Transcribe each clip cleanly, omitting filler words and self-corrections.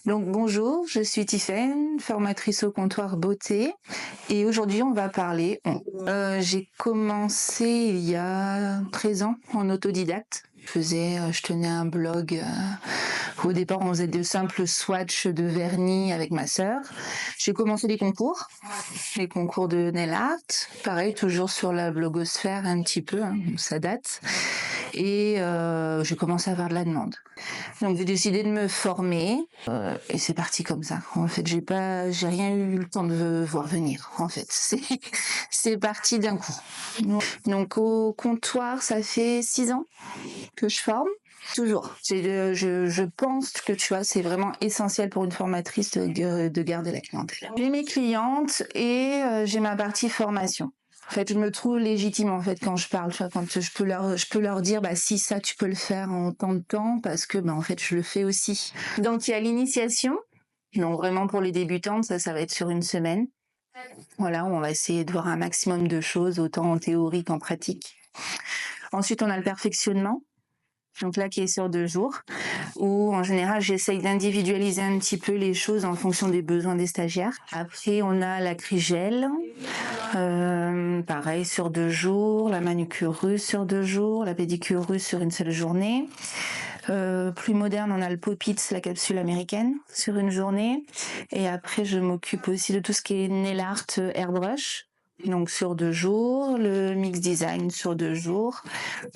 Donc bonjour, je suis Tiffaine, formatrice au comptoir beauté et aujourd'hui on va parler. J'ai commencé il y a 13 ans en autodidacte. Je tenais un blog. Au départ, on faisait de simples swatchs de vernis avec ma sœur. J'ai commencé les concours de nail art. Pareil, toujours sur la blogosphère un petit peu, hein, ça date. Et j'ai commencé à avoir de la demande. Donc j'ai décidé de me former et c'est parti comme ça. En fait, j'ai rien eu le temps de voir venir. En fait, c'est parti d'un coup. Donc au comptoir, ça fait 6 ans que je forme. Toujours. Je pense que tu vois, c'est vraiment essentiel pour une formatrice de garder la clientèle. J'ai mes clientes et j'ai ma partie formation. En fait, je me trouve légitime en fait quand je parle, tu vois, quand je peux leur dire bah si ça tu peux le faire en tant de temps parce que bah en fait je le fais aussi. Donc il y a l'initiation. Donc vraiment pour les débutantes, ça va être sur une semaine. Voilà, on va essayer de voir un maximum de choses autant en théorie qu'en pratique. Ensuite, on a le perfectionnement. Donc là, qui est sur 2 jours, où en général, j'essaye d'individualiser un petit peu les choses en fonction des besoins des stagiaires. Après, on a la crigelle, pareil, sur 2 jours, la manucure russe sur 2 jours, la pédicure russe sur une seule journée. Plus moderne, on a le Pop-Its, la capsule américaine, sur une journée. Et après, je m'occupe aussi de tout ce qui est nail art airbrush. Donc sur 2 jours, le mix design sur 2 jours.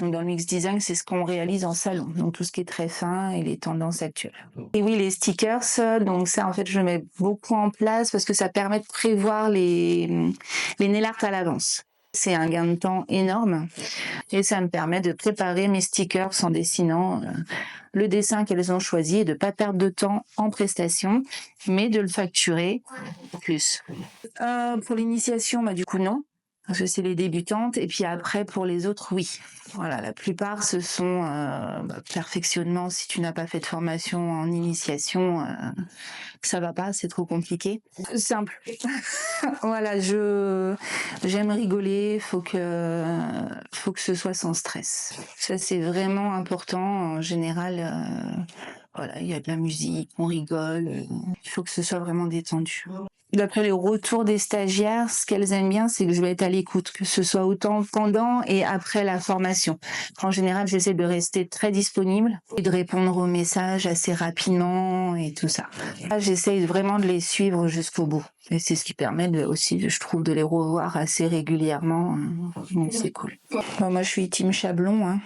Donc dans le mix design, c'est ce qu'on réalise en salon, donc tout ce qui est très fin et les tendances actuelles. Et oui, les stickers, donc ça en fait je mets beaucoup en place parce que ça permet de prévoir les nail art à l'avance. C'est un gain de temps énorme et ça me permet de préparer mes stickers en dessinant le dessin qu'elles ont choisi et de pas perdre de temps en prestation, mais de le facturer plus. Pour l'initiation, bah du coup non, parce que c'est les débutantes. Et puis après, pour les autres, oui. Voilà, la plupart, ce sont perfectionnement. Si tu n'as pas fait de formation en initiation, ça va pas, c'est trop compliqué. Simple. Voilà, j'aime rigoler. Faut que ce soit sans stress. Ça, c'est vraiment important. En général, voilà, il y a de la musique, on rigole. Il faut que ce soit vraiment détendu. D'après les retours des stagiaires, ce qu'elles aiment bien, c'est que je vais être à l'écoute, que ce soit autant pendant et après la formation. En général, j'essaie de rester très disponible et de répondre aux messages assez rapidement et tout ça. Là, j'essaie vraiment de les suivre jusqu'au bout. Et c'est ce qui permet aussi, je trouve, de les revoir assez régulièrement. Donc c'est cool. Bon, moi, je suis team Chablon, hein.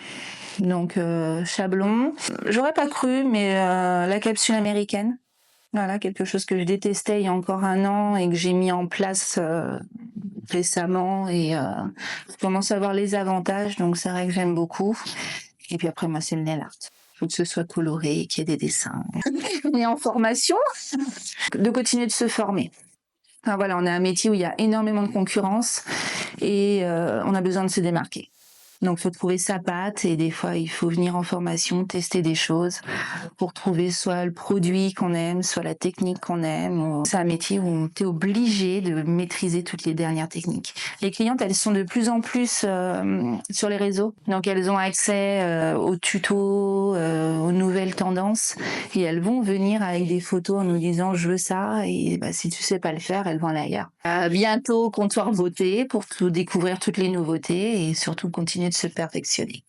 Donc Chablon, j'aurais pas cru, mais la capsule américaine. Voilà, quelque chose que je détestais il y a encore 1 an et que j'ai mis en place récemment et je commence à voir les avantages, donc c'est vrai que j'aime beaucoup. Et puis après, moi, c'est le nail art. Il faut que ce soit coloré, qu'il y ait des dessins. Mais en formation, de continuer de se former. Enfin, voilà, on a un métier où il y a énormément de concurrence et on a besoin de se démarquer. Donc, faut trouver sa patte et des fois, il faut venir en formation, tester des choses pour trouver soit le produit qu'on aime, soit la technique qu'on aime. C'est un métier où on est obligé de maîtriser toutes les dernières techniques. Les clientes, elles sont de plus en plus sur les réseaux. Donc, elles ont accès aux tutos, aux nouvelles tendances et elles vont venir avec des photos en nous disant « je veux ça » et bah, si tu sais pas le faire, elles vont aller ailleurs. Bientôt, comptoir beauté pour découvrir toutes les nouveautés et surtout continuer de se perfectionner.